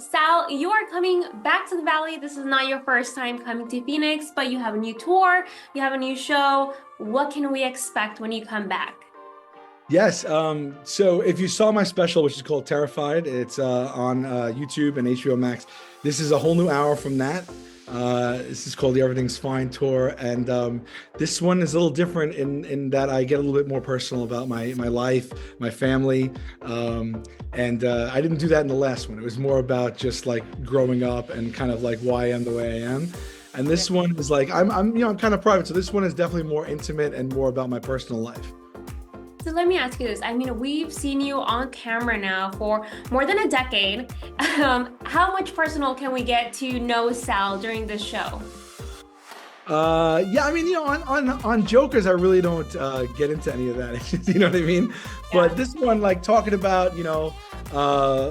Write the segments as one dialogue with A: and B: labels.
A: Sal, you are coming back to the Valley. This is not your first time coming to Phoenix, but you have a new tour, you have a new show. What can we expect when you come back?
B: Yes. So if you saw my special, which is called Terrified, it's on YouTube and HBO Max. This is a whole new hour from that. This is called the Everything's Fine tour, and this one is a little different in that I get a little bit more personal about my life, my family, and I didn't do that in the last one. It was more about just like growing up and kind of like why I am the way I am. And this one is like I'm kind of private, so this one is definitely more intimate and more about my personal life.
A: So let me ask you this. I mean, we've seen you on camera now for more than a decade. How much personal can we get to know Sal during this show?
B: Yeah, I mean, on Jokers, I really don't get into any of that. You know what I mean?
A: Yeah.
B: But this one, like talking about,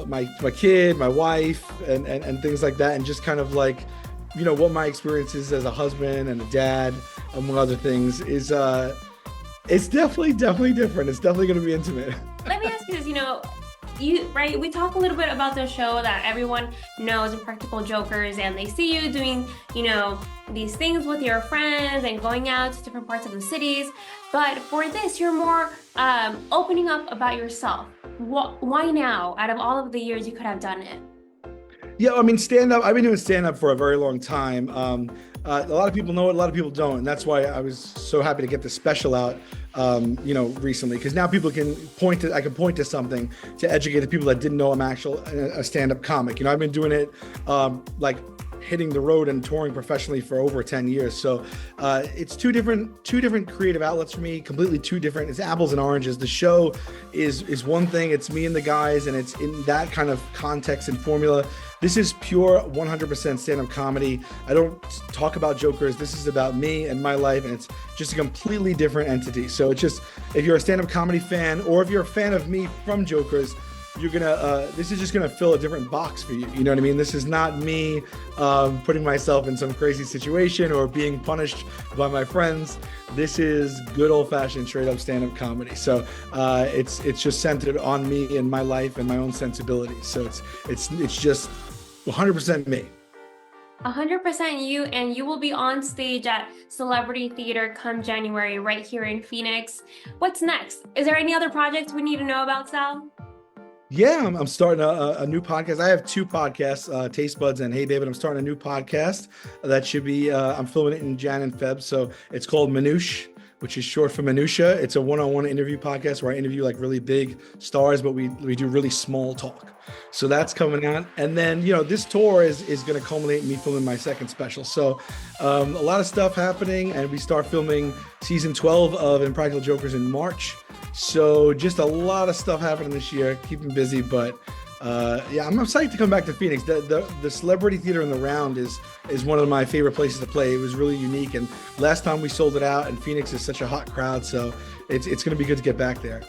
B: my kid, my wife, and things like that, and just kind of like, what my experience is as a husband and a dad, among other things, is it's definitely different. It's definitely going to be intimate.
A: Let me ask you this, right, we talk a little bit about the show that everyone knows Impractical Jokers, and they see you doing, these things with your friends and going out to different parts of the cities. But for this, you're more opening up about yourself. Why now? Out of all of the years you could have done it.
B: Yeah, I mean, stand up. I've been doing stand up for a very long time. A lot of people know it, a lot of people don't, and that's why I was so happy to get the special out, recently, because now people can I can point to something to educate the people that didn't know I'm a stand-up comic. I've been doing it, like hitting the road and touring professionally for over 10 years. So it's two different creative outlets for me, completely two different. It's apples and oranges. The show is one thing. It's me and the guys, and it's in that kind of context and formula. This is pure 100% stand-up comedy. I don't talk about Jokers. This is about me and my life, and it's just a completely different entity. So it's just, if you're a stand-up comedy fan, or if you're a fan of me from Jokers, this is just gonna fill a different box for you. You know what I mean? This is not me putting myself in some crazy situation or being punished by my friends. This is good old-fashioned, straight-up stand-up comedy. So it's just centered on me and my life and my own sensibilities. So it's just 100% me.
A: 100% you, and you will be on stage at Celebrity Theater come January right here in Phoenix. What's next? Is there any other projects we need to know about, Sal?
B: Yeah, I'm starting a new podcast. I have two podcasts, Taste Buds and Hey Babe, but I'm starting a new podcast that should be, I'm filming it in Jan and Feb. So it's called Manouche, which is short for Minutia. It's a one-on-one interview podcast where I interview like really big stars, but we do really small talk. So that's coming out. And then, this tour is going to culminate in me filming my second special. So a lot of stuff happening, and we start filming season 12 of Impractical Jokers in March. So just a lot of stuff happening this year, keeping busy, but yeah, I'm excited to come back to Phoenix. The Celebrity Theater in the Round is one of my favorite places to play. It was really unique, and last time we sold it out, and Phoenix is such a hot crowd, so it's going to be good to get back there.